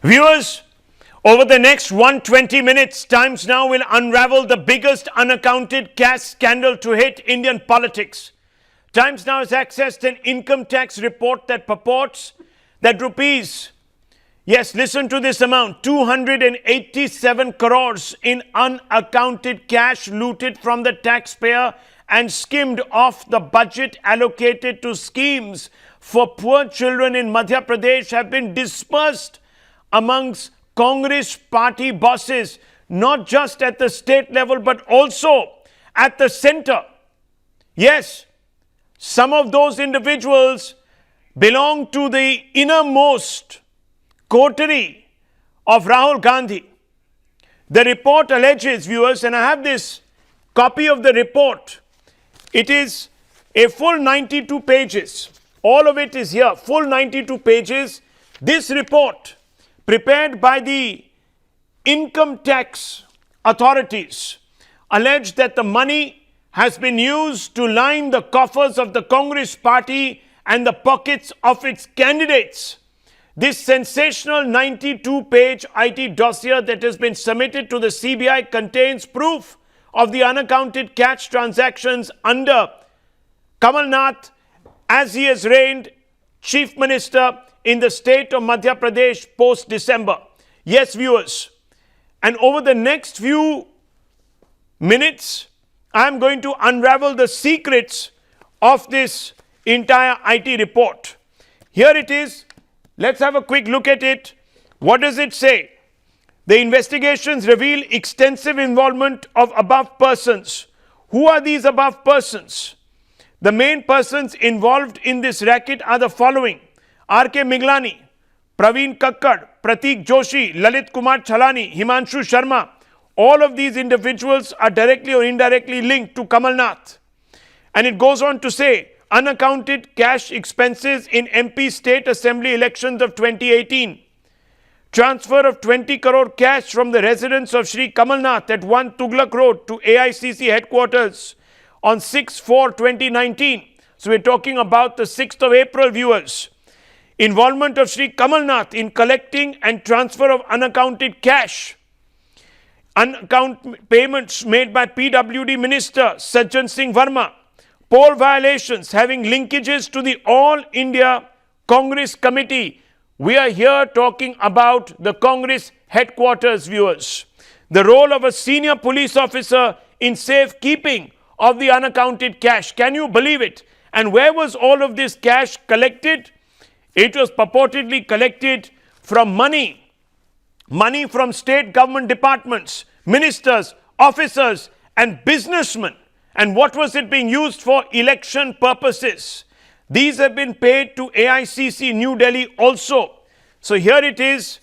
Viewers, over the next 120 minutes, Times Now will unravel the biggest unaccounted cash scandal to hit Indian politics. Times Now has accessed an income tax report that purports that rupees, yes, listen to this amount, 287 crores in unaccounted cash looted from the taxpayer and skimmed off the budget allocated to schemes for poor children in Madhya Pradesh have been disbursed amongst Congress party bosses, not just at the state level, but also at the center. Yes, some of those individuals belong to the innermost coterie of Rahul Gandhi. The report alleges, viewers, and I have this copy of the report. It is a full 92 pages. All of it is here, full 92 pages. This report, prepared by the income tax authorities, alleged that the money has been used to line the coffers of the Congress party and the pockets of its candidates. This sensational 92-page IT dossier that has been submitted to the CBI contains proof of the unaccounted cash transactions under Kamal Nath as he has reigned Chief Minister in the state of Madhya Pradesh post-December. Yes, viewers, and over the next few minutes, I am going to unravel the secrets of this entire IT report. Here it is. Let's have a quick look at it. What does it say? The investigations reveal extensive involvement of above persons. Who are these above persons? The main persons involved in this racket are the following: R.K. Miglani, Praveen Kakkad, Pratik Joshi, Lalit Kumar Chalani, Himanshu Sharma. All of these individuals are directly or indirectly linked to Kamal Nath. And it goes on to say, unaccounted cash expenses in MP State Assembly elections of 2018. Transfer of 20 crore cash from the residence of Shri Kamal Nath at 1 Tughlaq Road to AICC headquarters on 6/4/2019. So we're talking about the 6th of April, viewers. Involvement of Shri Kamal Nath in collecting and transfer of unaccounted cash. Unaccount payments made by PWD Minister Sajjan Singh Verma. Poll violations having linkages to the All India Congress Committee. We are here talking about the Congress headquarters, viewers. The role of a senior police officer in safekeeping of the unaccounted cash. Can you believe it? And where was all of this cash collected? It was purportedly collected from money from state government departments, ministers, officers, and businessmen. And what was it being used for? Election purposes. These have been paid to AICC New Delhi also. So here it is.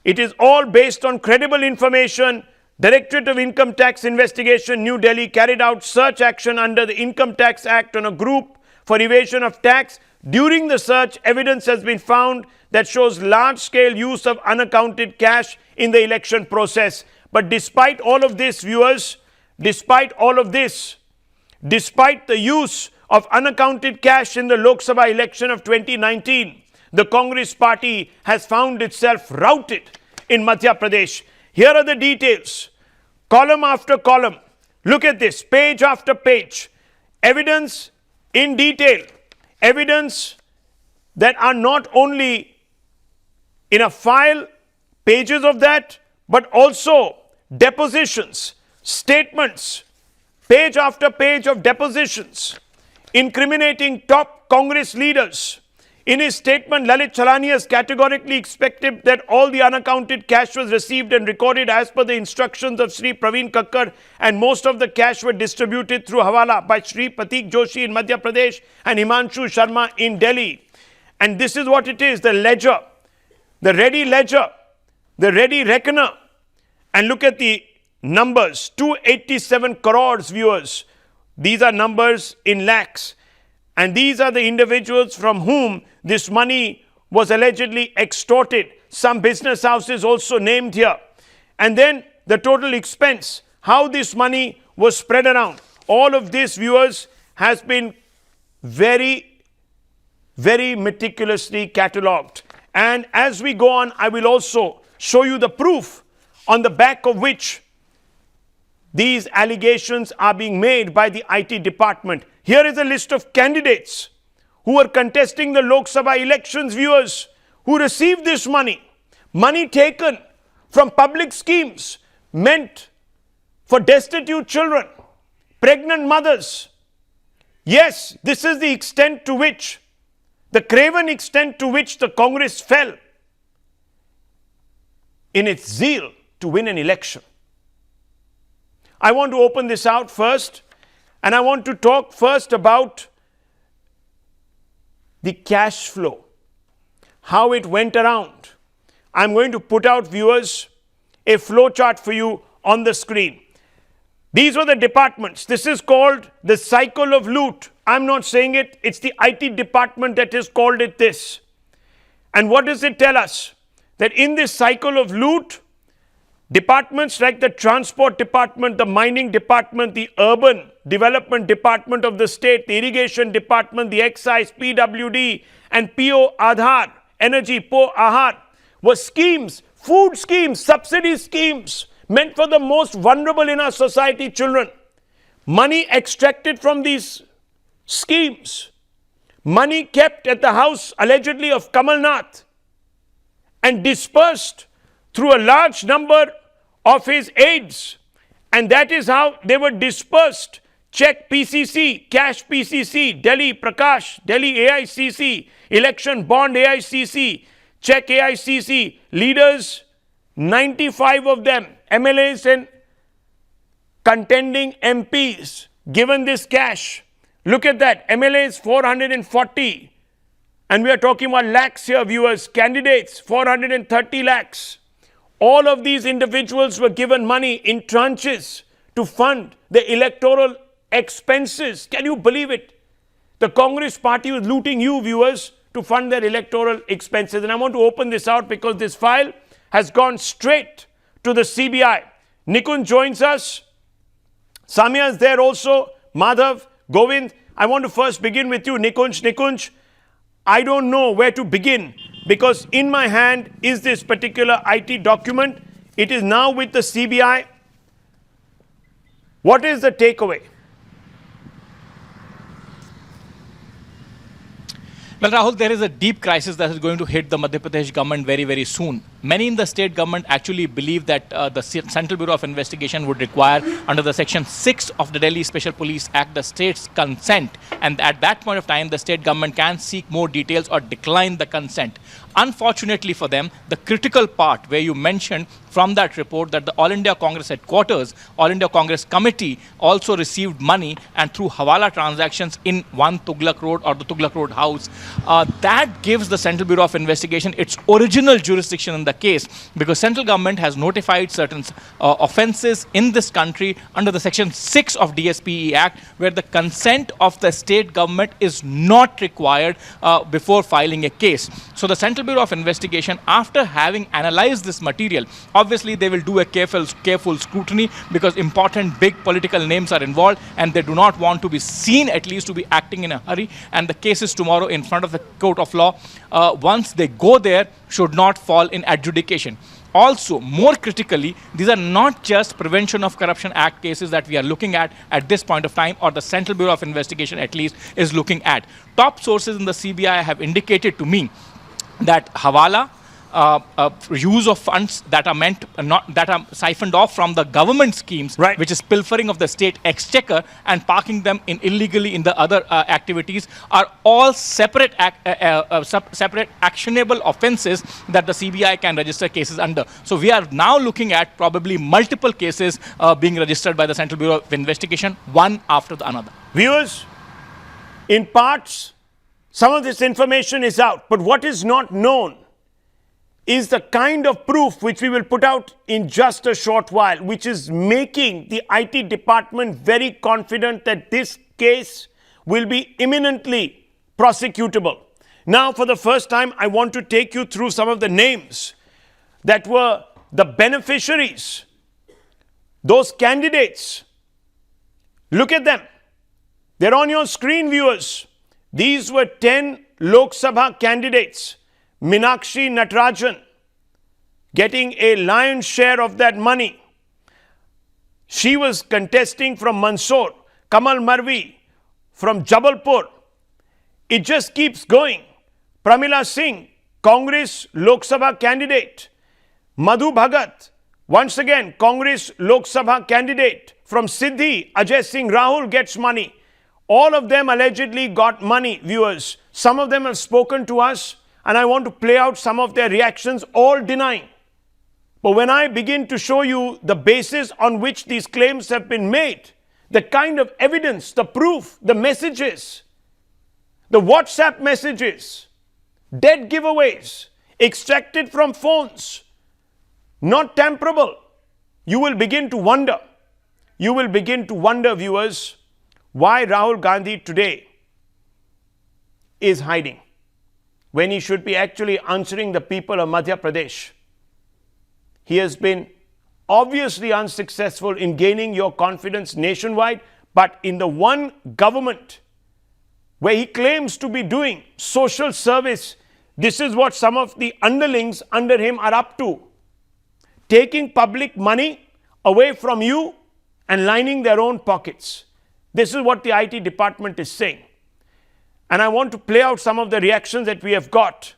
It is all based on credible information. Directorate of Income Tax Investigation, New Delhi, carried out search action under the Income Tax Act on a group for evasion of tax. During the search, evidence has been found that shows large-scale use of unaccounted cash in the election process. But despite all of this, viewers, despite all of this, despite the use of unaccounted cash in the Lok Sabha election of 2019, the Congress party has found itself routed in Madhya Pradesh. Here are the details, column after column. Look at this, page after page. Evidence in detail. Evidence that are not only in a file, pages of that, but also depositions, statements, page after page of depositions, incriminating top Congress leaders. In his statement, Lalit Chalani has categorically expected that all the unaccounted cash was received and recorded as per the instructions of Shri Praveen Kakkad, and most of the cash were distributed through Hawala by Shri Pratik Joshi in Madhya Pradesh and Himanshu Sharma in Delhi. And this is what it is, the ledger, the ready ledger, the ready reckoner. And look at the numbers, 287 crores, viewers. These are numbers in lakhs. And these are the individuals from whom this money was allegedly extorted. Some business houses also named here. And then the total expense, how this money was spread around. All of this, viewers, has been very meticulously catalogued. And as we go on, I will also show you the proof on the back of which these allegations are being made by the IT department. Here is a list of candidates who are contesting the Lok Sabha elections, viewers, who received this money. Money taken from public schemes meant for destitute children, pregnant mothers. Yes, this is the extent to which, the craven extent to which the Congress fell in its zeal to win an election. I want to open this out first, and I want to talk first about the cash flow, how it went around. I'm going to put out, viewers, a flowchart for you on the screen. These were the departments. This is called the cycle of loot. I'm not saying it. It's the IT department that has called it this. And what does it tell us? That in this cycle of loot, departments like the transport department, the mining department, the urban development department of the state, the irrigation department, the excise, PWD, and PO Aadhaar, energy, PO Aadhaar, were schemes, food schemes, subsidy schemes, meant for the most vulnerable in our society, children. Money extracted from these schemes, money kept at the house, allegedly, of Kamal Nath, and dispersed through a large number of his aides. And that is how they were dispersed. Check PCC, cash PCC, Delhi Prakash, Delhi AICC, election bond AICC, check AICC, leaders, 95 of them, MLAs and contending MPs, given this cash. Look at that, MLAs 440. And we are talking about lakhs here, viewers. Candidates, 430 lakhs. All of these individuals were given money in tranches to fund the electoral expenses. Can you believe it? The Congress party was looting you, viewers, to fund their electoral expenses. And I want to open this out because this file has gone straight to the CBI. Nikunj joins us. Samya is there also. Madhav, Govind. I want to first begin with you, Nikunj. Nikunj, I don't know where to begin because in my hand is this particular IT document. It is now with the CBI. What is the takeaway? Well, Rahul, there is a deep crisis that is going to hit the Madhya Pradesh government very, very soon. Many in the state government actually believe that the Central Bureau of Investigation would require, under the Section 6 of the Delhi Special Police Act, the state's consent. And at that point of time, the state government can seek more details or decline the consent. Unfortunately for them, the critical part where you mentioned from that report that the All India Congress headquarters, All India Congress committee also received money and through Hawala transactions in one Tughlaq Road or the Tughlaq Road house, that gives the Central Bureau of Investigation its original jurisdiction in the case because central government has notified certain offences in this country under the Section 6 of DSPE Act where the consent of the state government is not required before filing a case. So the Central Bureau of Investigation, after having analyzed this material, obviously they will do a careful scrutiny because important big political names are involved and they do not want to be seen at least to be acting in a hurry, and the case is tomorrow in front of the court of law. Once they go there, should not fall in adjudication. Also, more critically, these are not just Prevention of Corruption Act cases that we are looking at this point of time, or the Central Bureau of Investigation at least is looking at. Top sources in the CBI have indicated to me that Hawala, use of funds that are meant that are siphoned off from the government schemes, right, which is pilfering of the state exchequer and parking them in illegally in the other activities, are all separate separate actionable offences that the CBI can register cases under. So we are now looking at probably multiple cases being registered by the Central Bureau of Investigation, one after the another. Viewers, in parts, some of this information is out, but what is not known is the kind of proof which we will put out in just a short while, which is making the IT department very confident that this case will be imminently prosecutable. Now, for the first time, I want to take you through some of the names that were the beneficiaries, those candidates. Look at them. They're on your screen, viewers. These were 10 Lok Sabha candidates. Meenakshi Natarajan getting a lion's share of that money. She was contesting from Mandsaur, Kamal Marvi from Jabalpur. It just keeps going. Pramila Singh, Congress Lok Sabha candidate. Madhu Bhagat, once again, Congress Lok Sabha candidate. From Siddhi, Ajay Singh Rahul gets money. All of them allegedly got money, viewers. Some of them have spoken to us, and I want to play out some of their reactions, all denying. But when I begin to show you the basis on which these claims have been made, the kind of evidence, the proof, the messages, the WhatsApp messages, dead giveaways, extracted from phones, not tamperable, you will begin to wonder. You will begin to wonder, viewers, why Rahul Gandhi today is hiding when he should be actually answering the people of Madhya Pradesh. He has been obviously unsuccessful in gaining your confidence nationwide, but in the one government where he claims to be doing social service, this is what some of the underlings under him are up to. Taking public money away from you and lining their own pockets. This is what the IT department is saying. And I want to play out some of the reactions that we have got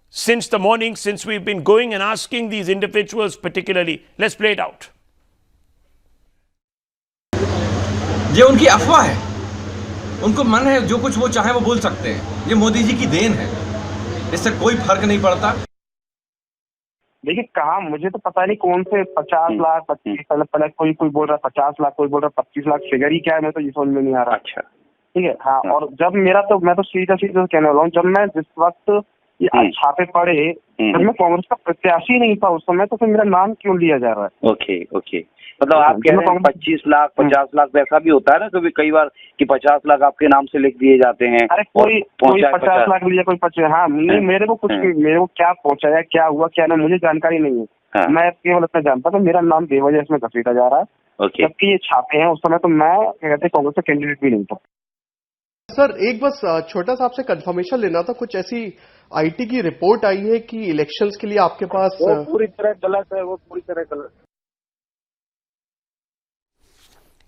since the morning, since we've been going and asking these individuals particularly. Let's play it out. ये उनकी अफवाह है, उनको मन है जो कुछ वो चाहे वो बोल सकते हैं। ये मोदी जी की देन है, इससे कोई फर्क नहीं पड़ता। देखिए कहा, मुझे तो पता नहीं कौन से 50 लाख 25, पहले कोई बोल रहा 50 लाख, कोई बोल रहा 25 लाख, फिगर ही क्या है मैं तो ये समझ में नहीं आ रहा। अच्छा, ठीक है, हाँ। और जब मैं तो सीधा कहने वाला हूँ, जब मैं जिस वक्त ये छापे पड़े, जब मैं कांग्रेस का प्रत्याशी नहीं था उस समय, तो फिर मेरा नाम क्यों लिया जा रहा है? ओके, मतलब आप कह रहे हैं 25 लाख 50 लाख वैसा भी होता है ना कभी कई बार कि 50 लाख आपके नाम से लिख दिए जाते हैं। अरे कोई 50 लाख लिया, कोई 50, हाँ नहीं, मेरे को क्या पहुंचाया, क्या हुआ क्या ना, मुझे जानकारी नहीं है। हाँ। मैं केवल इतना जानता था मेरा नाम बेवजह इसमें घसीटा जा रहा है। जबकि ये छापे हैं, उस समय तो मैं क्या कहते हैं कांग्रेस का कैंडिडेट भी नहीं था। सर एक बस छोटा सा आपसे कंफर्मेशन लेना था, कुछ ऐसी आईटी की रिपोर्ट आई है कि इलेक्शंस के लिए आपके पास वो पूरी तरह गलत है, वो पूरी तरह गलत।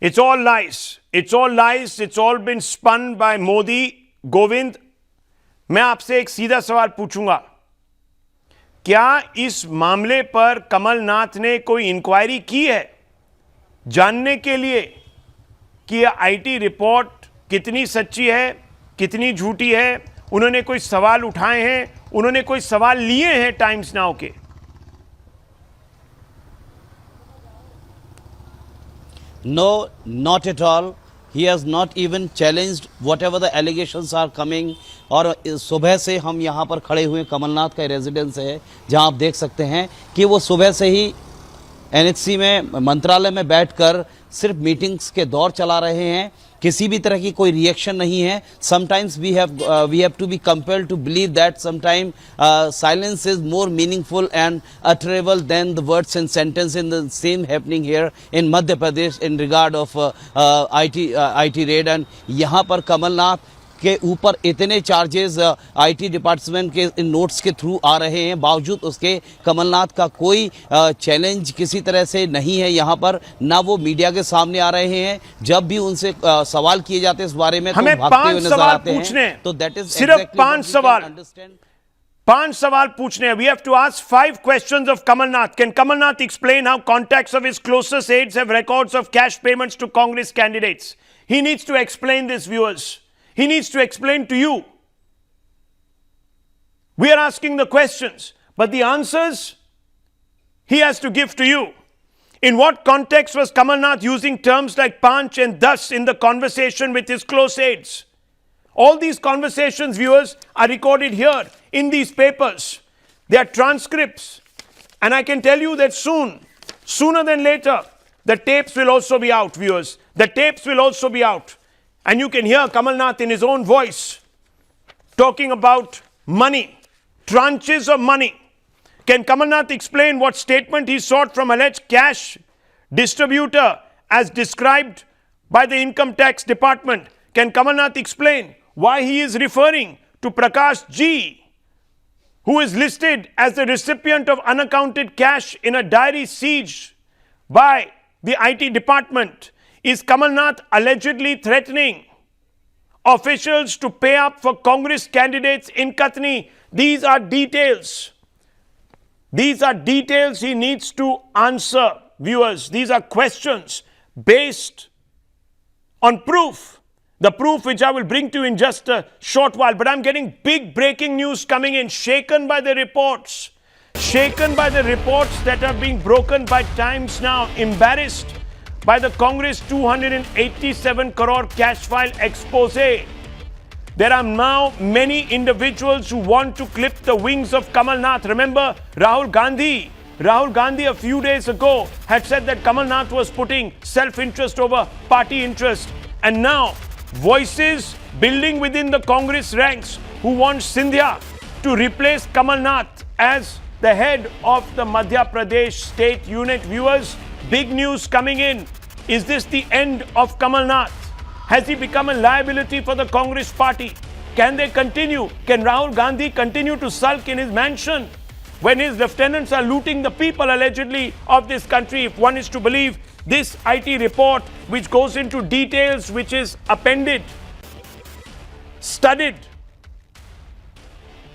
It's all lies. It's all lies. It's all been spun by Modi. Govind, मैं आपसे एक सीधा सवाल पूछूंगा, क्या इस मामले पर कमल नाथ ने कोई इंक्वायरी की है जानने के लिए कि यह आईटी रिपोर्ट कितनी सच्ची है, कितनी झूठी है? उन्होंने कोई सवाल उठाए हैं, उन्होंने कोई सवाल लिए हैं टाइम्स नाउ के? No, not at all. He has not even challenged whatever the allegations are coming. और सुबह से हम यहाँ पर खड़े हुए कमलनाथ का रेजिडेंस है, जहाँ आप देख सकते हैं कि वो सुबह से ही एनएचसी में मंत्रालय में बैठकर सिर्फ मीटिंग्स के दौर चला रहे हैं। किसी भी तरह की कोई रिएक्शन नहीं है। Sometimes we have to be compelled to believe that sometime silence is more meaningful and utterable than the words and sentence in the same happening here in Madhya Pradesh in regard of IT raid. And यहाँ पर कमलनाथ के ऊपर इतने charges IT department के इन notes के through आ रहे हैं, बावजूद उसके कमलनाथ का कोई चैलेंज किसी तरह से नहीं है। यहाँ पर ना वो मीडिया के सामने आ रहे हैं, जब भी उनसे सवाल किए जाते हैं इस बारे में हमें तो भागते हुए नजर आते हैं। तो दैट इज सिर्फ 5 सवाल पूछने हैं। We have to ask 5 questions of Kamal Nath. Can Kamal Nath explain how contacts of his closest aides have records of cash payments to Congress candidates? He needs to explain this, viewers. He needs to explain to you. We are asking the questions, but the answers he has to give to you. In what context was Kamal Nath using terms like panch and thus in the conversation with his close aides? All these conversations, viewers, are recorded here in these papers. They are transcripts. And I can tell you that sooner than later, the tapes will also be out, viewers. The tapes will also be out. And you can hear Kamal Nath in his own voice talking about money, tranches of money. Can Kamal Nath explain what statement he sought from alleged cash distributor as described by the income tax department? Can Kamal Nath explain why he is referring to Prakash G who is listed as the recipient of unaccounted cash in a diary seized by the IT department, is Kamal Nath allegedly threatening officials to pay up for Congress candidates in Katni. These are details. These are details he needs to answer, viewers. These are questions based on proof. The proof which I will bring to you in just a short while. But I'm getting big breaking news coming in, shaken by the reports. Shaken by the reports that are being broken by Times Now. Embarrassed by the Congress 287 crore cash file expose. There are now many individuals who want to clip the wings of Kamal Nath. Remember Rahul Gandhi? Rahul Gandhi a few days ago had said that Kamal Nath was putting self-interest over party interest. And now voices building within the Congress ranks who want Sindhya to replace Kamal Nath as the head of the Madhya Pradesh state unit. Viewers, big news coming in. Is this the end of Kamal Nath? Has he become a liability for the Congress party? Can they continue? Can Rahul Gandhi continue to sulk in his mansion when his lieutenants are looting the people allegedly of this country? If one is to believe this IT report, which goes into details, which is appended, studied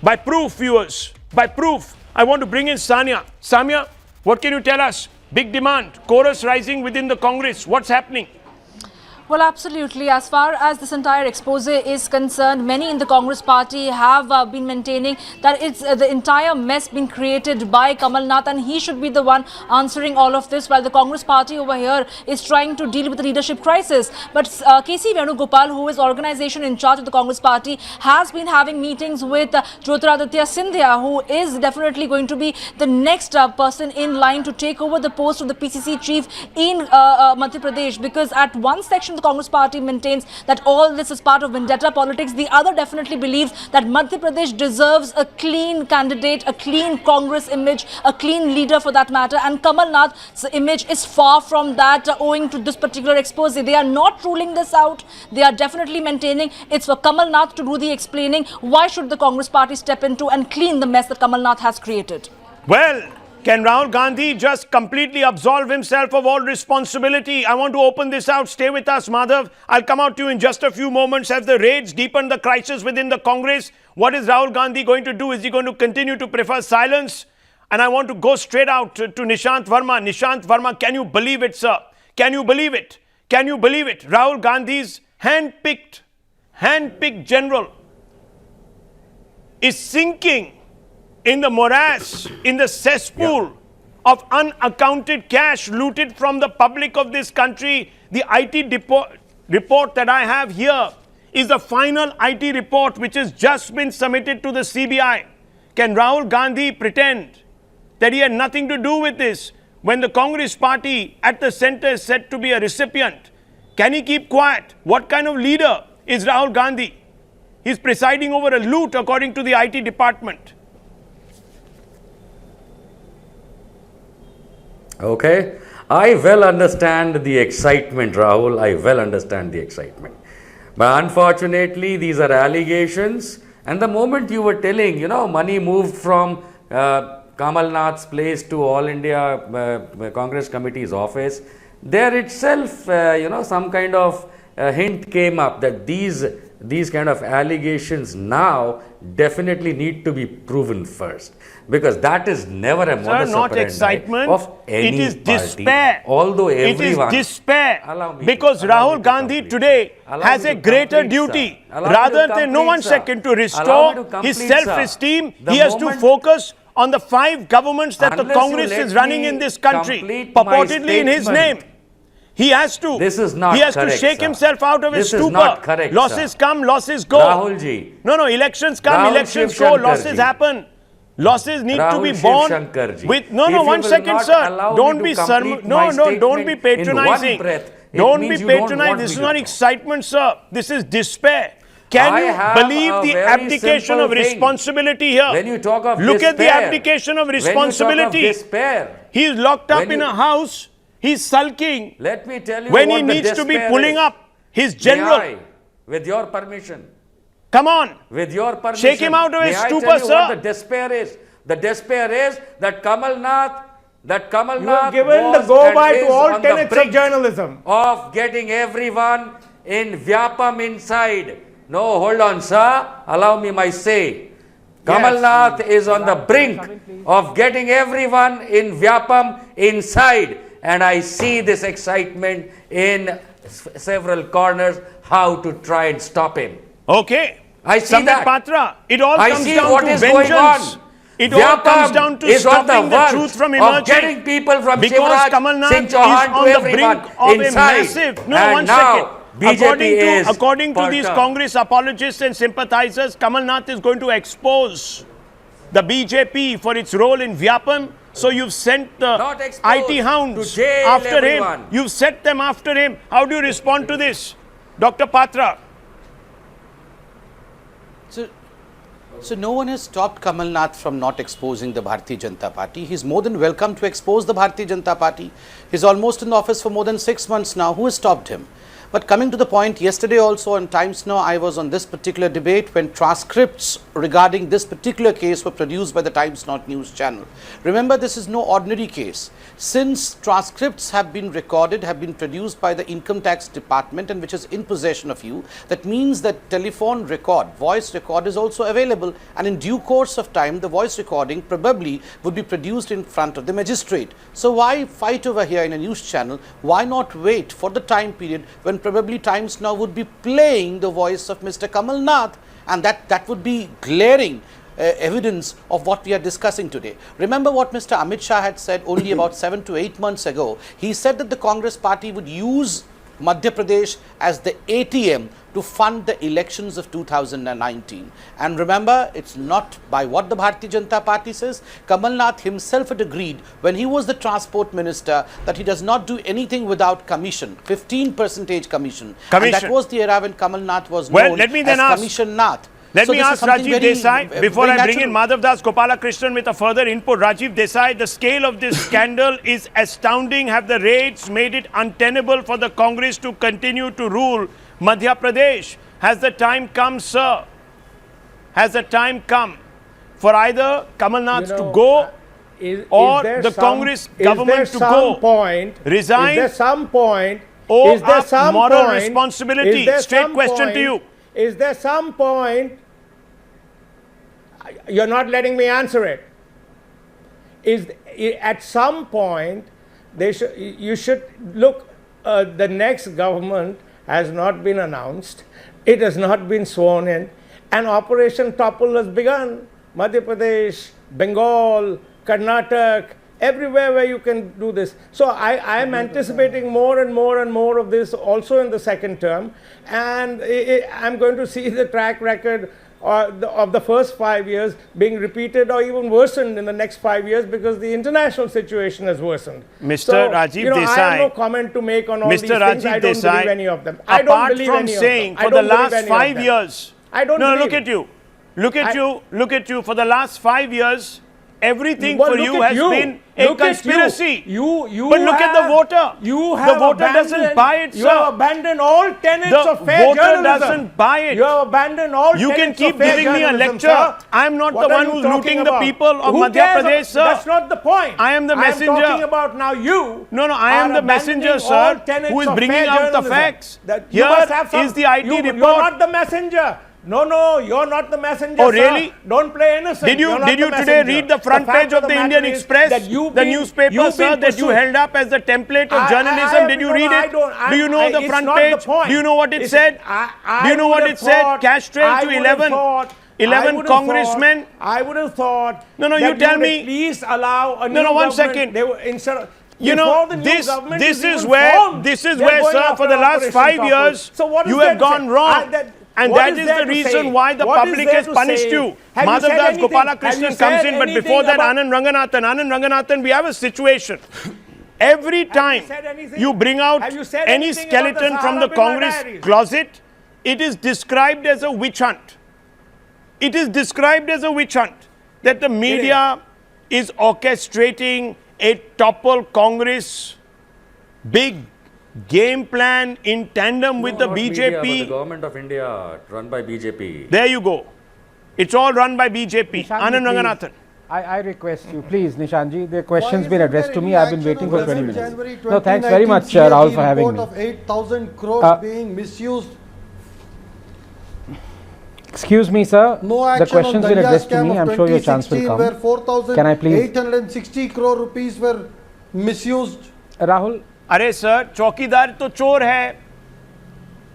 by proof, viewers, by proof. I want to bring in Sanya. Samya, what can you tell us? Big demand, chorus rising within the Congress. What's happening? Well, absolutely. As far as this entire expose is concerned, many in the Congress party have been maintaining that it's the entire mess being created by Kamal Nath and he should be the one answering all of this, while the Congress party over here is trying to deal with the leadership crisis. But K.C. Venugopal, who is organization in charge of the Congress party, has been having meetings with Jyotiraditya Scindia, who is definitely going to be the next person in line to take over the post of the PCC chief in Madhya Pradesh, because at one section the Congress party maintains that all this is part of vendetta politics. The other definitely believes that Madhya Pradesh deserves a clean candidate, a clean Congress image, a clean leader for that matter. And Kamal Nath's image is far from that owing to this particular expose. They are not ruling this out. They are definitely maintaining it's for Kamal Nath to do the explaining. Why should the Congress party step into and clean the mess that Kamal Nath has created? Well, can Rahul Gandhi just completely absolve himself of all responsibility? I want to open this out. Stay with us, Madhav. I'll come out to you in just a few moments. Have the raids deepened the crisis within the Congress? What is Rahul Gandhi going to do? Is he going to continue to prefer silence? And I want to go straight out to Nishant Verma. Nishant Verma, can you believe it, sir? Can you believe it? Can you believe it? Rahul Gandhi's hand-picked general is sinking in the morass, in the cesspool of unaccounted cash looted from the public of this country. The IT report that I have here is the final IT report which has just been submitted to the CBI. Can Rahul Gandhi pretend that he had nothing to do with this when the Congress party at the center is said to be a recipient? Can he keep quiet? What kind of leader is Rahul Gandhi? He's presiding over a loot according to the IT department. Okay, I well understand the excitement, Rahul. I well understand the excitement. But unfortunately, these are allegations. And the moment you were telling, money moved from Kamal Nath's place to All India Congress Committee's office, there itself, some kind of hint came up that these kind of allegations now definitely need to be proven first, because that is never a modus operandi of any it is party. Despair. Although everyone, it is despair, because Rahul Gandhi today has a greater duty rather than to restore his self-esteem. He has to focus on the 5 governments that the Congress is running in this country, purportedly in his name. He has to. This is not He has correct, to shake sir. himself out of his This stupor. is not correct, Losses sir. come, losses go. Rahul ji. No, elections come, Rahul elections go, Shivshankar losses ji. happen. Losses need to be Rahul borne Shivshankar ji. with. If No, you 1 will second, not sir. allow me Don't to be complete my don't be statement patronizing. in one breath, it Don't means be you don't want patronizing. me This is to not talk. excitement, sir. This is despair. Can I you have believe a the very abdication simple of thing. responsibility here? When you talk of Look at the despair, abdication of when you talk of responsibility. despair, He is locked up when in you- a house. He's sulking let me tell you when what he the needs to be despair pulling is. up his May general. I, with your permission. Come on. With your permission. Shake him out of his may I stupor, tell you sir. what the despair is? The despair is that Kamal Nath You have was given the and go-by is to all on the tenets of brink journalism. of getting everyone in Vyapam inside. No, hold on, sir. Allow me my say. Kamal Nath is on the brink of getting everyone in Vyapam inside. And I see this excitement in several corners, how to try and stop him. Okay. I see Sambit that. Patra, it all I comes see down what to is vengeance. going on. It all comes down to is on stopping the verge truth from of emerging. getting people from Because Shivraj Kamal Nath Singh is Chauhan on to the everyone brink of inside. a massive... No, And one now, second. BJP According to these perturbed. Congress apologists and sympathizers, Kamal Nath is going to expose the BJP for its role in Vyapam. So you've sent the Not exposed, IT hounds to jail after everyone. him. You've set them after him. How do you respond to this? Dr. Patra. So no one has stopped Kamal Nath from not exposing the Bharatiya Janata Party. He's more than welcome to expose the Bharatiya Janata Party. He's almost in the office for more than 6 months now. Who has stopped him? But coming to the point, yesterday also on Times Now, I was on this particular debate when transcripts regarding this particular case were produced by the Times Now news channel. Remember, this is no ordinary case. Since transcripts have been recorded, have been produced by the Income Tax Department and which is in possession of you, that means that telephone record, voice record is also available, and in due course of time, the voice recording probably would be produced in front of the magistrate. So why fight over here in a news channel? Why not wait for the time period when probably Times Now would be playing the voice of Mr. Kamal Nath, and that would be glaring evidence of what we are discussing today. Remember what Mr. Amit Shah had said only about 7 to 8 months ago. He said that the Congress party would use Madhya Pradesh as the ATM to fund the elections of 2019. And remember, it's not by what the Bharatiya Janata Party says. Kamal Nath himself had agreed when he was the transport minister that he does not do anything without commission, 15% commission. And that was the era when Kamal Nath was known as Commission Nath. Let me ask Rajiv Desai, before I bring in Madhav Das Gopalakrishnan with a further input. Rajiv Desai, the scale of this scandal is astounding. Have the raids made it untenable for the Congress to continue to rule Madhya Pradesh? Has the time come, sir? Has the time come for either Kamal Nath to go or the Congress government to go? Resign? Is there some point? Or is there some moral point, responsibility? Straight question to you. Is there some point? You're not letting me answer it. At some point, you should look. The next government has not been announced. It has not been sworn in, and Operation Topple has begun. Madhya Pradesh, Bengal, Karnataka, everywhere where you can do this. So I am anticipating more and more and more of this also in the second term, and I'm going to see the track record of the first 5 years being repeated or even worsened in the next 5 years because the international situation has worsened. Mr. Rajiv Desai, I have no comment to make on all these things. I don't believe any of them. Apart from saying for the last 5 years, I don't no, look at you. Look at you. For the last 5 years, everything for you has been a conspiracy. But look at the voter. The voter doesn't buy it, sir. You have abandoned all tenets of fair journalism. The voter doesn't buy it. You have abandoned all tenets of fair journalism. You can keep giving me a lecture. I am not the one who's looting the people of Madhya Pradesh, sir. That's not the point. I am the messenger. I am talking about now you. No, I am the messenger, sir, who is bringing out the facts. Here is the IT report. You are not the messenger. No, you're not the messenger. Oh, really? Sir. Don't play innocent. Did you today read the front page of the Indian Express, the newspaper, sir, that you held up as the template of journalism? Did you read it? Do you know the front page? Do you know what it said? Do you know what it said? Cash trail to 11 congressmen. I would have thought. No, you tell me. Please allow a new No, 1 second. They were instead. You know, this is where, sir, for the last 5 years, you have gone wrong. And that is the reason why the public has punished you. Madhav Das Gopalakrishnan comes in, but before that, Anand Ranganathan, we have a situation. Every time you bring out any skeleton from the Congress closet, it is described as a witch hunt. It is described as a witch hunt, that the media is orchestrating a topple Congress, big game plan in tandem with the Not BJP. media, but the government of India run by BJP. There you go. It's all run by BJP. Anand Ranganathan. I request you, please, Nishanji. The question's been addressed to me. I've been waiting for 20 minutes. No, thanks very much, Rahul, for having me. Of 8,000 crores being misused. Excuse me, sir. No action the question's on been Madhya addressed to scam me. of I'm sure your chance will 2016 come. where Can I please? 4,860 crore rupees were misused. Rahul? अरे sir, चौकीदार तो चोर है.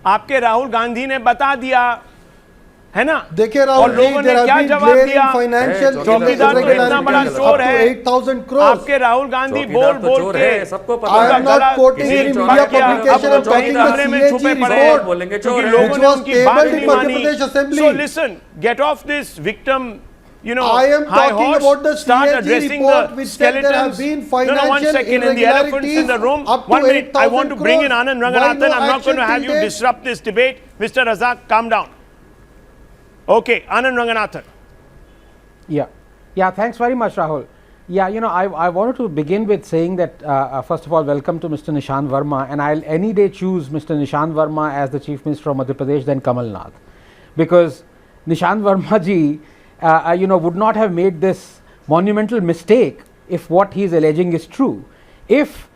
आपके राहुल गांधी ने बता दिया, है ना? देखिए और राहुल, लोगों ने क्या जवाब दिया? चौकीदार तो इतना बड़ा चोर है. 8,000 crores. आपके राहुल गांधी बोल के सबको I am not quoting any media publication. I'm talking the CAG report, क्योंकि which लोगों ने was उनकी बात tabled in नहीं Madhya मानी. Pradesh Assembly. So listen, get off this victim. You know, I am high talking horse, about the start CAG addressing report the which said there have skeletons. been No, one financial second, and the elephants in the room. up to 1 minute, I want to 8,000 bring in crores. Anand Why Ranganathan. no I'm not going to action have you till date? disrupt this debate. Mr. Razak, calm down. Okay, Anand Ranganathan. Yeah, thanks very much, Rahul. Yeah, you know, I wanted to begin with saying that, first of all, welcome to Mr. Nishant Verma, and I'll any day choose Mr. Nishant Verma as the Chief Minister of Madhya Pradesh than Kamal Nath. Because Nishant Verma ji, you know, would not have made this monumental mistake if what he is alleging is true. If,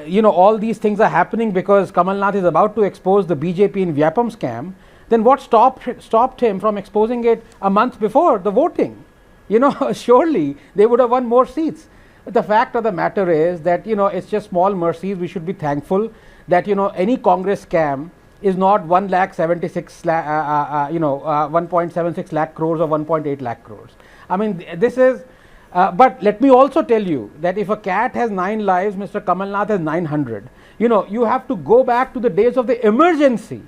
you know, all these things are happening because Kamal Nath is about to expose the BJP in Vyapam scam, then what stopped him from exposing it a month before the voting? You know, surely they would have won more seats. But the fact of the matter is that, you know, it's just small mercies. We should be thankful that, you know, any Congress scam is not 1,76,000, 1.76 lakh crores or 1.8 lakh crores. I mean, this is, but let me also tell you that if a cat has 9 lives, Mr. Kamal Nath has 900. You know, you have to go back to the days of the emergency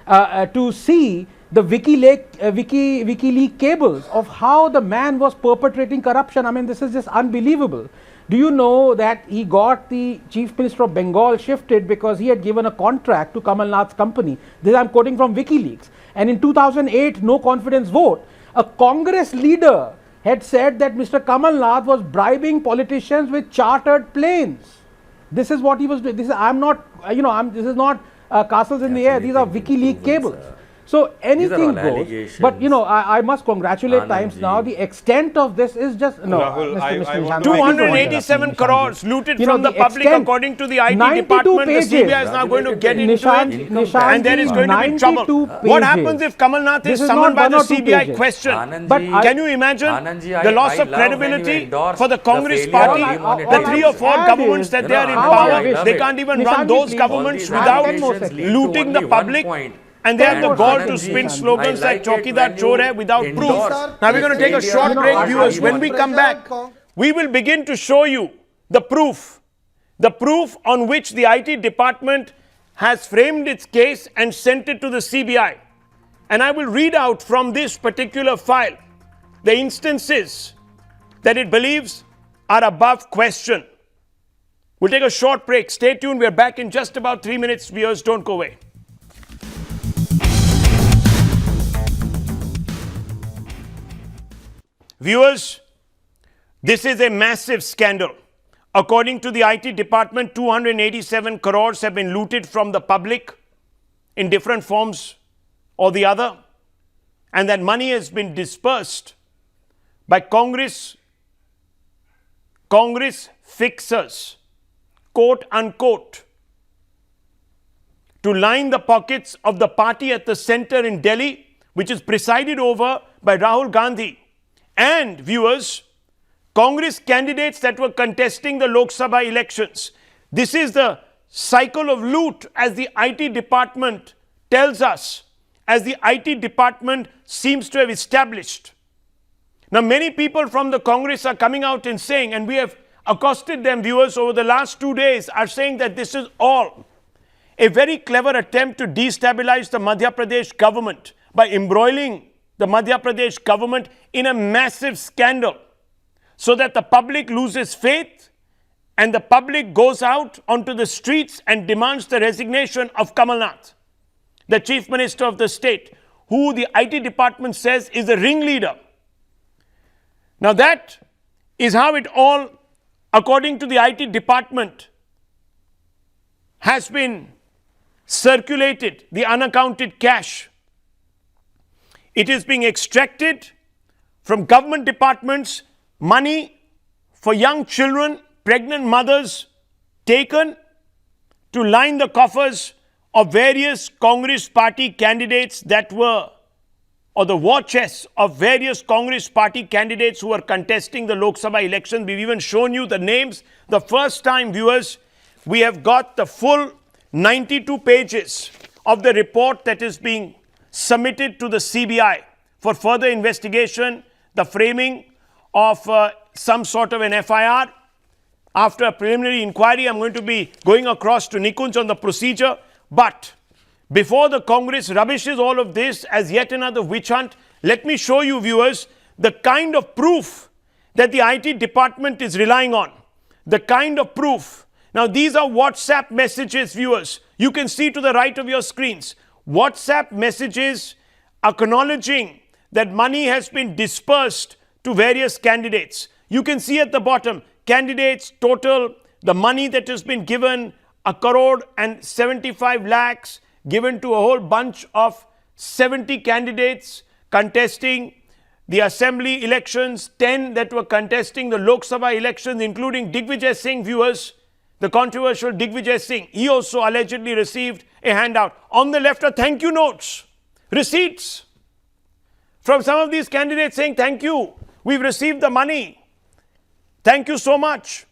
to see the WikiLeaks cables of how the man was perpetrating corruption. I mean, this is just unbelievable. Do you know that he got the Chief Minister of Bengal shifted because he had given a contract to Kamal Nath's company? This I'm quoting from WikiLeaks. And in 2008, no confidence vote, a Congress leader had said that Mr. Kamal Nath was bribing politicians with chartered planes. This is what he was doing. This is, I'm not, you know, this is not castles in the air. These are WikiLeaks cables. So anything goes, but you know, I must congratulate Times Now. The extent of this is just no. Rahul, Mr. 287 crores looted from the public, according to the IT department. The CBI is now going to get into it, and there is going to be trouble. What happens if Kamal Nath is summoned by the CBI question? But can you imagine the loss of credibility for the Congress party? The 3 or 4 governments that they are in power, they can't even run those governments without looting the public. And they have the gall to spin slogans like Chaukidar Chor hai without proof. Now we're going to take a short break, viewers. When we come back, we will begin to show you the proof on which the IT department has framed its case and sent it to the CBI. And I will read out from this particular file the instances that it believes are above question. We'll take a short break. Stay tuned. We're back in just about 3 minutes. Viewers, don't go away. Viewers, this is a massive scandal. According to the IT department, 287 crores have been looted from the public in different forms or the other, and that money has been dispersed by Congress fixers, quote unquote, to line the pockets of the party at the center in Delhi, which is presided over by Rahul Gandhi. And viewers, Congress candidates that were contesting the Lok Sabha elections. This is the cycle of loot, as the IT department tells us, as the IT department seems to have established. Now, many people from the Congress are coming out and saying, and we have accosted them, viewers, over the last 2 days, are saying that this is all a very clever attempt to destabilize the Madhya Pradesh government by embroiling the Madhya Pradesh government in a massive scandal, so that the public loses faith and the public goes out onto the streets and demands the resignation of Kamal Nath, the Chief Minister of the state, who the IT department says is the ringleader. Now that is how it all, according to the IT department, has been circulated, the unaccounted cash. It is being extracted from government departments, money for young children, pregnant mothers, taken to line the coffers of various Congress party candidates that were, or the war chests of various Congress party candidates who are contesting the Lok Sabha election. We've even shown you the names. The first time, viewers, we have got the full 92 pages of the report that is being submitted to the CBI for further investigation, the framing of some sort of an FIR. After a preliminary inquiry, I'm going to be going across to Nikunj on the procedure. But before the Congress rubbishes all of this as yet another witch hunt, let me show you, viewers, the kind of proof that the IT department is relying on. The kind of proof. Now, these are WhatsApp messages, viewers. You can see to the right of your screens. WhatsApp messages acknowledging that money has been disbursed to various candidates. You can see at the bottom, candidates total, the money that has been given, 1 crore and 75 lakhs given to a whole bunch of 70 candidates contesting the assembly elections, 10 that were contesting the Lok Sabha elections, including Digvijay Singh, viewers, the controversial Digvijay Singh. He also allegedly received a handout. On the left are thank you notes, receipts from some of these candidates saying, thank you, we've received the money. Thank you so much.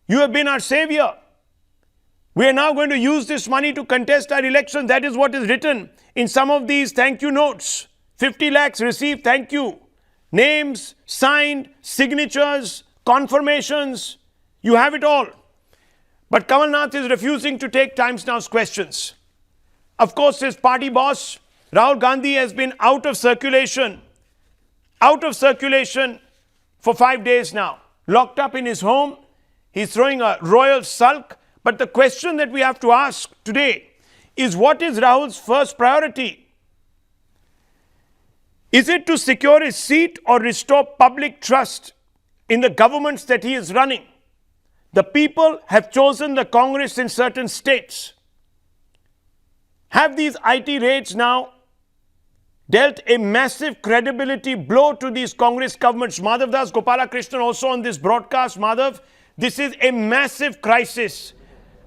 You have been our savior. We are now going to use this money to contest our election. That is what is written in some of these thank you notes. 50 lakhs received, thank you. Names, signed, signatures, confirmations. You have it all. But Kamal Nath is refusing to take Times Now's questions. Of course, his party boss, Rahul Gandhi, has been out of circulation for 5 days now. Locked up in his home. He's throwing a royal sulk. But the question that we have to ask today is, what is Rahul's first priority? Is it to secure his seat or restore public trust in the governments that he is running? The people have chosen the Congress in certain states. Have these IT raids now dealt a massive credibility blow to these Congress governments? Madhav Das Gopalakrishnan also on this broadcast. Madhav, this is a massive crisis.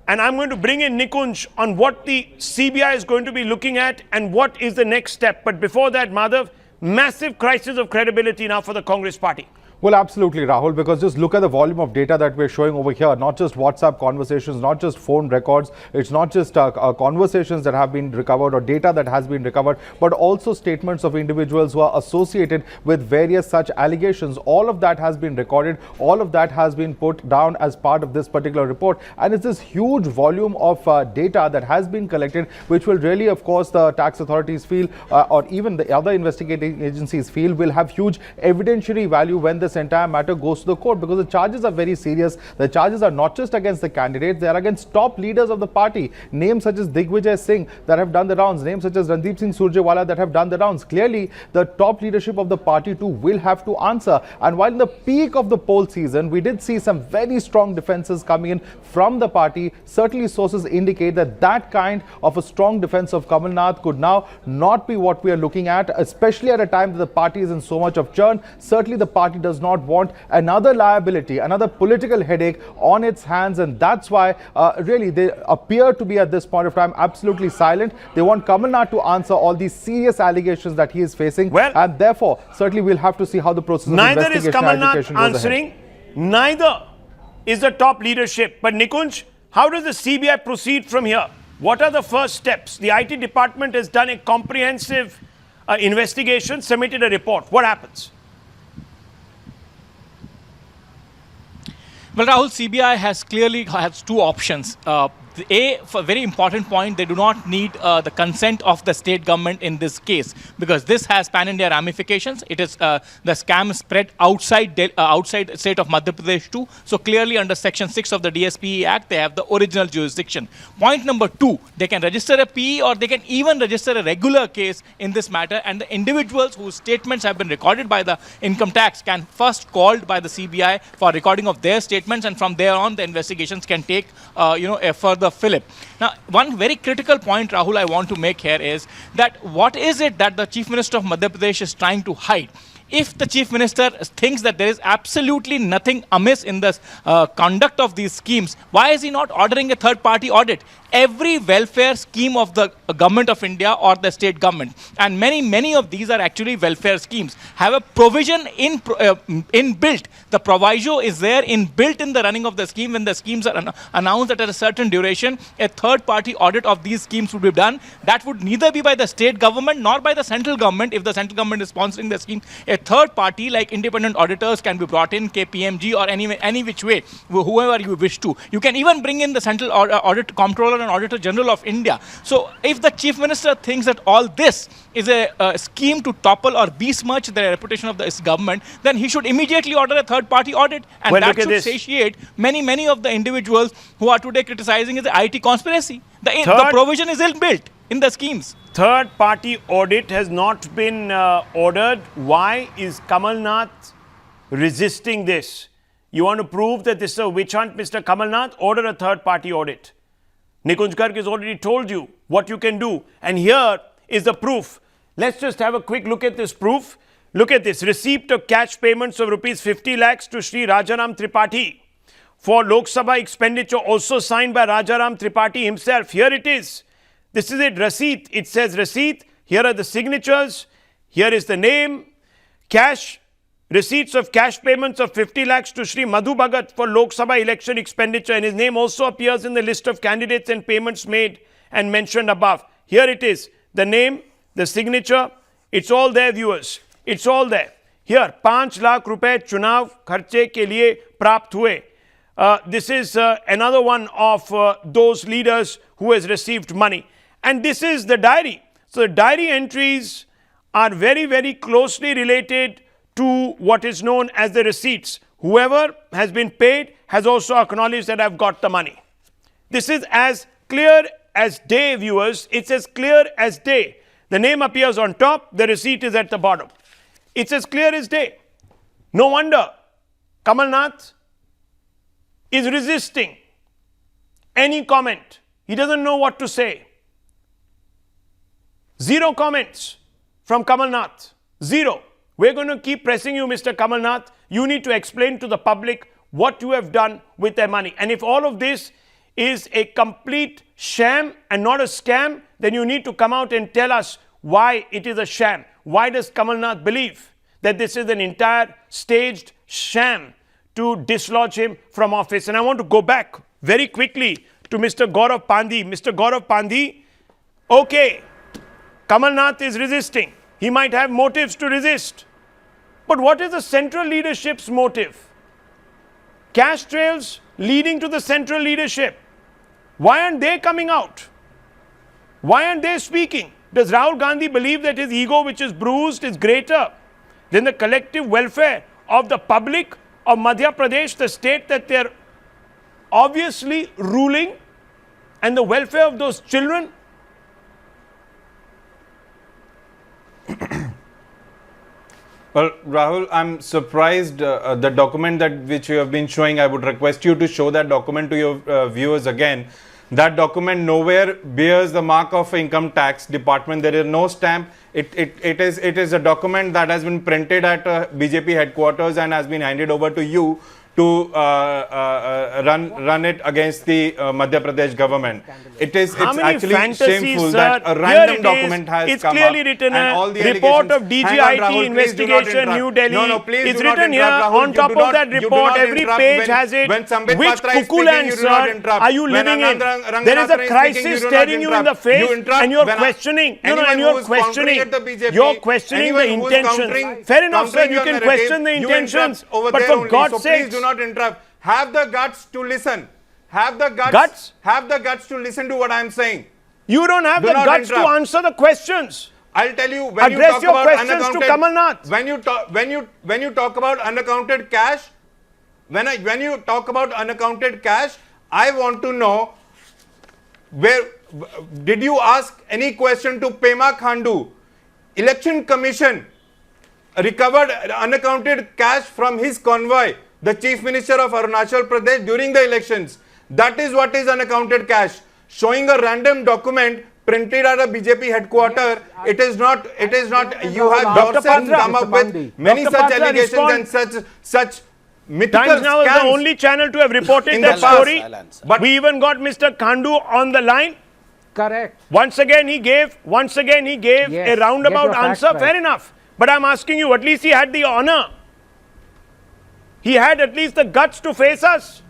And I'm going to bring in Nikunj on what the CBI is going to be looking at and what is the next step. But before that, Madhav, massive crisis of credibility now for the Congress party. Well, absolutely, Rahul, because just look at the volume of data that we're showing over here. Not just WhatsApp conversations, not just phone records. It's not just conversations that have been recovered or data that has been recovered, but also statements of individuals who are associated with various such allegations. All of that has been recorded. All of that has been put down as part of this particular report. And it's this huge volume of data that has been collected, which will really, of course, the tax authorities feel or even the other investigating agencies feel will have huge evidentiary value when this entire matter goes to the court, because the charges are very serious. The charges are not just against the candidates, they are against top leaders of the party. Names such as Digvijay Singh that have done the rounds, names such as Randeep Singh Surjewala that have done the rounds. Clearly, the top leadership of the party too will have to answer. And while in the peak of the poll season, we did see some very strong defenses coming in from the party, certainly sources indicate that that kind of a strong defense of Kamal Nath could now not be what we are looking at, especially at a time that the party is in so much of churn. Certainly, the party does not want another liability, another political headache on its hands, and that's why really they appear to be at this point of time absolutely silent. They want Kamal Nath to answer all these serious allegations that he is facing, and therefore certainly we'll have to see how the process of investigation is Kamal Nath answering, neither is the top leadership. But Nikunj, how does the CBI proceed from here? What are the first steps? The IT department has done a comprehensive investigation, submitted a report. What happens? Well, Rahul, CBI has clearly has two options. For a very important point, they do not need the consent of the state government in this case, because this has pan-India ramifications. It is the scam spread outside state of Madhya Pradesh too. So clearly under Section 6 of the DSPE Act, they have the original jurisdiction. Point number 2, they can register a PE or they can even register a regular case in this matter, and the individuals whose statements have been recorded by the income tax can first called by the CBI for recording of their statements, and from there on the investigations can take a further further fillip. Now, one very critical point, Rahul, I want to make here is that what is it that the Chief Minister of Madhya Pradesh is trying to hide? If the Chief Minister thinks that there is absolutely nothing amiss in the conduct of these schemes, why is he not ordering a third-party audit? Every welfare scheme of the government of India or the state government, and many of these are actually welfare schemes, have a provision inbuilt. The proviso is there inbuilt in the running of the scheme. When the schemes are announced that at a certain duration, a third-party audit of these schemes would be done. That would neither be by the state government nor by the central government. If the central government is sponsoring the scheme, a third party like independent auditors can be brought in, KPMG or any which way, whoever you wish to. You can even bring in the central audit comptroller and Auditor General of India. So if the Chief Minister thinks that all this is a scheme to topple or besmirch the reputation of this government, then he should immediately order a third-party audit, and that should satiate many of the individuals who are today criticizing the IT conspiracy. The provision is inbuilt in the schemes. Third-party audit has not been ordered. Why is Kamal Nath resisting this? You want to prove that this is a witch hunt, Mr. Kamal Nath? Order a third-party audit. Nikunj Garg has already told you what you can do. And here is the proof. Let's just have a quick look at this proof. Look at this. Receipt of cash payments of rupees 50 lakhs to Shri Rajaram Tripathi for Lok Sabha expenditure, also signed by Rajaram Tripathi himself. Here it is. This is it. Receipt. It says receipt. Here are the signatures. Here is the name. Cash. Receipts of cash payments of 50 lakhs to Shri Madhu Bhagat for Lok Sabha election expenditure, and his name also appears in the list of candidates and payments made and mentioned above. Here it is, the name, the signature, it's all there, viewers. It's all there. Here, 5 lakh rupees chunav kharche ke liye prapt hue. This is another one of those leaders who has received money. And this is the diary. So the diary entries are very closely related to what is known as the receipts. Whoever has been paid has also acknowledged that I've got the money. This is as clear as day, viewers. It's as clear as day. The name appears on top, the receipt is at the bottom. It's as clear as day. No wonder Kamal Nath is resisting any comment. He doesn't know what to say. Zero comments from Kamal Nath. Zero. We're going to keep pressing you, Mr. Kamal Nath. You need to explain to the public what you have done with their money. And if all of this is a complete sham and not a scam, then you need to come out and tell us why it is a sham. Why does Kamal Nath believe that this is an entire staged sham to dislodge him from office? And I want to go back very quickly to Mr. Gaurav Pandhi. Mr. Gaurav Pandhi, okay, Kamal Nath is resisting. He might have motives to resist. But what is the central leadership's motive? Cash trails leading to the central leadership. Why aren't they coming out? Why aren't they speaking? Does Rahul Gandhi believe that his ego, which is bruised, is greater than the collective welfare of the public of Madhya Pradesh, the state that they're obviously ruling, and the welfare of those children? Well, Rahul, I'm surprised the document which you have been showing. I would request you to show that document to your viewers again. That document nowhere bears the mark of income tax department. There is no stamp. It is a document that has been printed at BJP headquarters and has been handed over to you to run it against the Madhya Pradesh government. It's actually shameful that a random document has it's come clearly up written and all the report of allegations. Hang on, DGIT Rahul, investigation, New Delhi. No, please it's do not written here interrupt, Rahul. on top of that report. Every page has it. When Sambit Which Patra is Kukulan, speaking, you do not sir, interrupt. are you When living in? Ranganathan There is a is crisis speaking, staring you in the face, and you're questioning. Anyone who is countering at the BJP, You're questioning the anyone who is intentions. Fair enough, sir. You can question the intentions, but for God's sake, please do not interrupt. Have the guts to listen. Have the guts. Have the guts to listen to what I am saying. You don't have the guts to answer the questions. I'll tell you, when address you talk your about questions unaccounted, to Kamal Nath. When you talk about unaccounted cash, when you talk about unaccounted cash, I want to know, where did you ask any question to Pema Khandu? Election Commission recovered unaccounted cash from his convoy, the Chief Minister of Arunachal Pradesh, during the elections. That is what is unaccounted cash. Showing a random document printed at a BJP headquarter, it is not, you have yourself come up with many such allegations and such mythical Times Now is the only channel to have reported that story. But we even got Mr. Khandu on the line. Correct. Once again he gave a roundabout answer. Right. Fair enough. But I'm asking you, at least he had the honor. He had at least the guts to face us.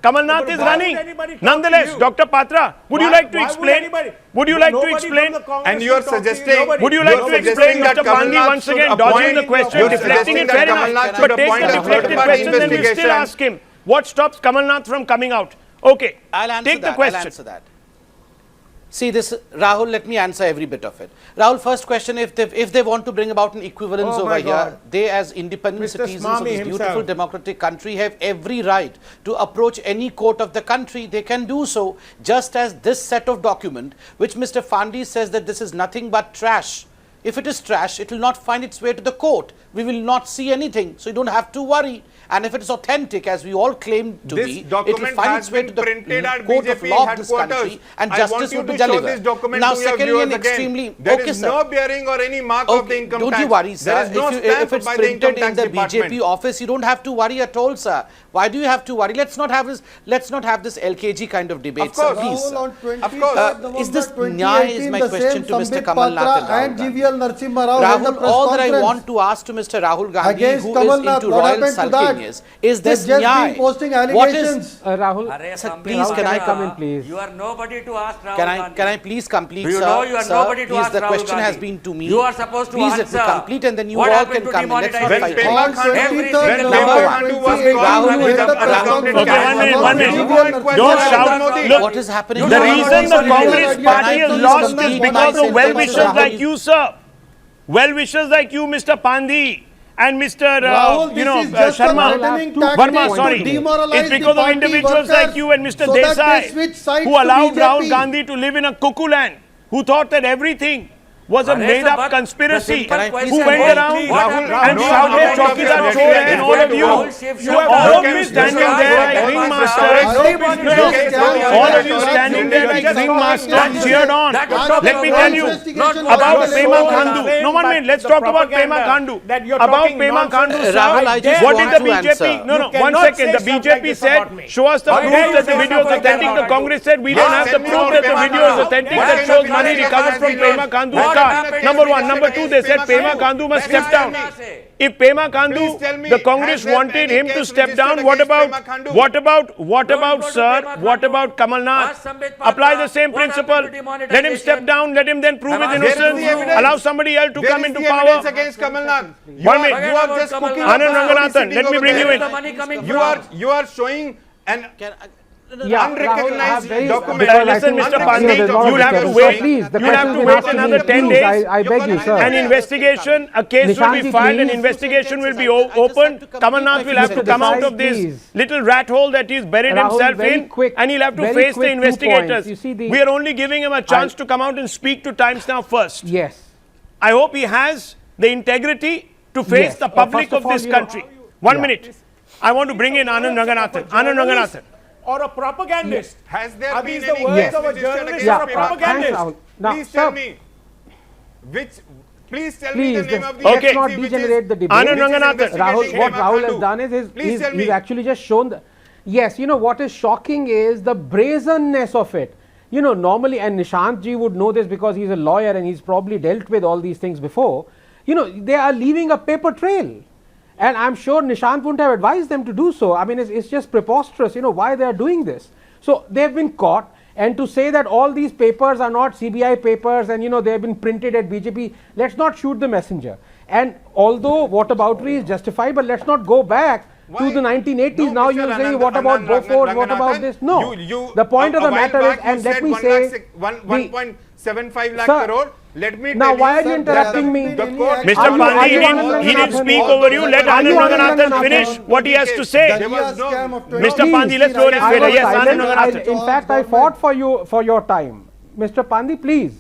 Kamal Nath is running. Nonetheless, Dr. Patra, would you like to explain? Would you like to explain? And you are suggesting, would you like to explain, Mr. Pandey, once again dodging the question, deflecting it? Fair enough. But take the deflected question, then we'll still ask him. What stops Kamal Nath from coming out? Okay, take the question. I'll answer that. See this, Rahul, let me answer every bit of it. Rahul, first question, if they want to bring about an equivalence over here, they as independent citizens of this beautiful democratic country have every right to approach any court of the country. They can do so, just as this set of document, which Mr. Fandi says that this is nothing but trash. If it is trash, it will not find its way to the court. We will not see anything, so you don't have to worry. And if it is authentic, as we all claim to be, it will find its way to the court of law of this country, and justice will be delivered. Now, secondly, and extremely, there is no bearing or any mark of the income tax. Don't you worry, sir. If it's printed in the BJP office, you don't have to worry at all, sir. Why do you have to worry? Let's not have this LKG kind of debate, sir. Please, sir. Is this nyaya? Is my question to Mr. Kamal Nath and Rahul. All that I want to ask to Mr. Rahul Gandhi, who is into royal sulking, is this nyaya? What is Rahul? Sir, please, can I come in, please? You are nobody to ask Rahul Gandhi. Can I please complete, sir? You know you are nobody to ask The Rahul question Gandhi. has been to me. You are supposed to please answer. Please complete, and then you What all happened can to come in. Let's not fight. One minute. Don't shout. Look, what is happening? The reason the Congress party has lost is because of well-wishers like you, sir. Well-wishers like you, Mr. Pandey. And Mr. Verma, sorry. It's because of individuals like you and Mr. Desai who allowed Rahul Gandhi to live in a cuckoo land, who thought that everything was a made-up conspiracy, who went around and shouted Chaukidar Chor and all of you. All of you standing there like ringmasters. All of you standing there like ringmasters cheered on. Let me tell you about Pema Khandu. No, 1 minute. Let's talk about Pema Khandu. About Pema Khandu, what did the BJP? No, 1 second. The BJP said, show us the proof that the video is authentic. The Congress said, we don't have the proof that the video is authentic that shows money recovered from Pema Khandu. Number one. Number two, they said Pema Khandu must step down. If Pema Khandu, the Congress wanted him to step down, what about Kamal Nath? Apply the same principle. Let him step down, let him then prove his innocence, allow somebody else to come into power. Against Kamal Nath. 1 minute. You are just cooking Anand Ranganathan, let me bring you in. You are showing an unrecognized Rahul, document. Listen, Mr. Pandey, you'll have to wait. You'll have to wait another 10 days. I beg you, sir. An investigation, a case will be filed, an investigation will be opened. Kamal Nath will have to come out of this little rat hole that he's buried himself in, and he'll have to face the investigators. We are only giving him a chance to come out and speak to Times Now first. Yes. I hope he has the integrity to face the public of this country. 1 minute. I want to bring in Anand Ranganathan. Anand Ranganathan. Or a propagandist. Has there Are been these the any words of a journalist or a propagandist? Please tell me Please tell me the name of the Let's not degenerate the debate. Anand Ranganathan. Rahul, what Rahul has done is he's actually just shown the... Yes, you know, what is shocking is the brazenness of it. You know, normally, and Nishant ji would know this because he's a lawyer and he's probably dealt with all these things before. You know, they are leaving a paper trail. And I'm sure Nishant wouldn't have advised them to do so. I mean, it's just preposterous, you know, why they are doing this. So they've been caught, and to say that all these papers are not CBI papers and, you know, they've been printed at BJP, let's not shoot the messenger. And although whataboutery is justified, but let's not go back to the 1980s. No, now you're saying, what about Bofors, what about this? No, the point of the matter is, and let me say, 1.75 lakh crore. Let me now, why are you interrupting me? Mr. Pandey, he didn't speak over you. Let Anand Ranganathan finish what he has to say. Mr. Pandey, let's throw his failure. Yes, Anand Ranganathan. In fact, I fought for you for your time. Mr. Pandey, please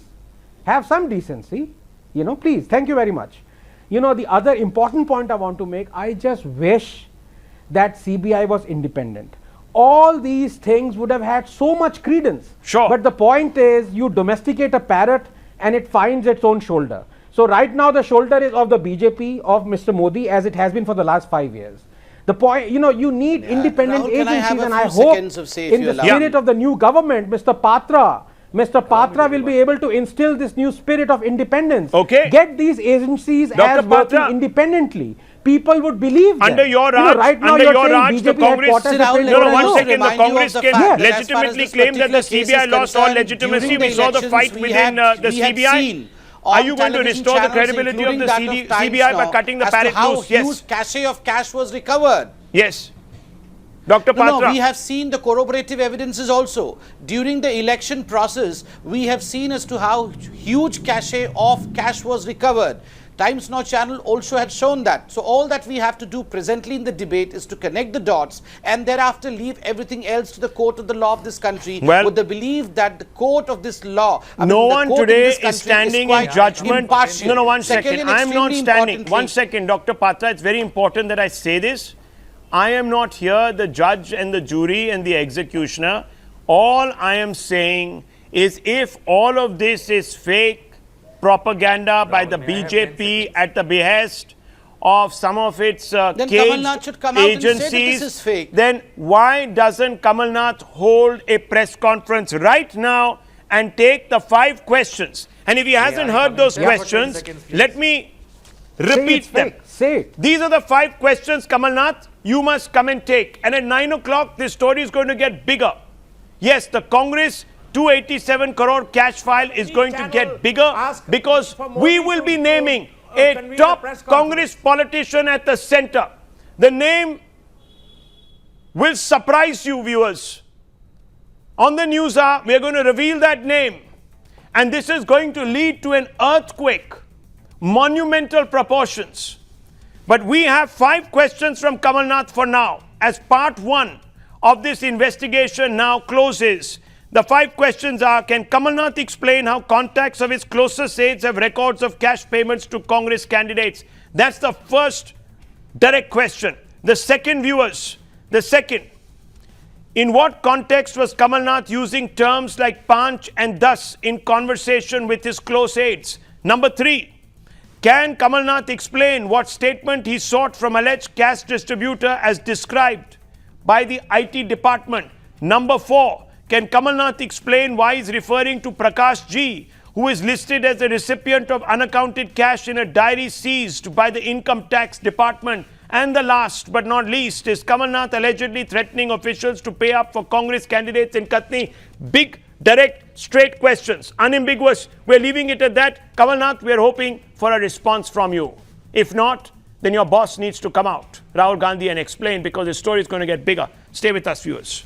have some decency. You know, please. Thank you very much. You know, the other important point I want to make, I just wish that CBI was independent. all these things would have had so much credence. Sure. But the point is, you domesticate a parrot and it finds its own shoulder. So right now the shoulder is of the BJP, of Mr. Modi, as it has been for the last 5 years. The point, you need independent Rahul, can I have agencies, a and few I hope seconds of say, if in you the allow? spirit of the new government, Mr. Patra will be able to instill this new spirit of independence. Okay. Get these agencies Dr. as working Patra. independently. People would believe them. Under your Raj, right now under you're your saying Raj, the BJP Congress. headquarters No, are one second. The Remind you of Congress the can fact that as far as legitimately this claim that the particular case CBI is lost all concerned, legitimacy. during We the saw the elections, fight we within had the CBI. seen Are on you going to television restore the channels, credibility of including the that of Times CBI by Now, cutting the as to parrot how loose? Yes. huge cachet of cash was recovered? Yes. Dr. Patra. No, we have seen the corroborative evidences also. During the election process, we have seen as to how huge cachet of cash was recovered. Times Now channel also had shown that. So all that we have to do presently in the debate is to connect the dots and thereafter leave everything else to the court of the law of this country, with the belief that the court of this law, No one today is standing in judgment. Impartial. No, one Second, second. and I am not extremely standing. importantly- One second, Dr. Patra. It's very important that I say this. I am not here, the judge and the jury and the executioner. All I am saying is, if all of this is fake propaganda by the BJP at the behest of some of its Then Kamal Nath caged should come out and say that this agencies, is fake. then why doesn't Kamal Nath hold a press conference right now and take the 5 questions? And if he hasn't heard those questions, let me repeat them. These are the 5 questions, Kamal Nath, you must come and take. And at 9 o'clock, this story is going to get bigger. Yes, the Congress 287 crore cash file is going to get bigger because we will be naming a top Congress politician at the center. The name will surprise you, viewers. On the news hour, we are going to reveal that name. And this is going to lead to an earthquake, monumental proportions. But we have 5 questions from Kamal Nath for now. As part 1 of this investigation now closes, the 5 questions are: can Kamal Nath explain how contacts of his closest aides have records of cash payments to Congress candidates? That's the first direct question. The second, viewers, in what context was Kamal Nath using terms like panch and thus in conversation with his close aides? Number 3, can Kamal Nath explain what statement he sought from alleged cash distributor as described by the IT department? Number 4, can Kamal Nath explain why he's referring to Prakash G, who is listed as the recipient of unaccounted cash in a diary seized by the income tax department? And the last but not least, is Kamal Nath allegedly threatening officials to pay up for Congress candidates in Katni? Big, direct, straight questions, unambiguous. We're leaving it at that. Kamal Nath, we're hoping for a response from you. If not, then your boss needs to come out, Rahul Gandhi, and explain, because the story is going to get bigger. Stay with us, viewers.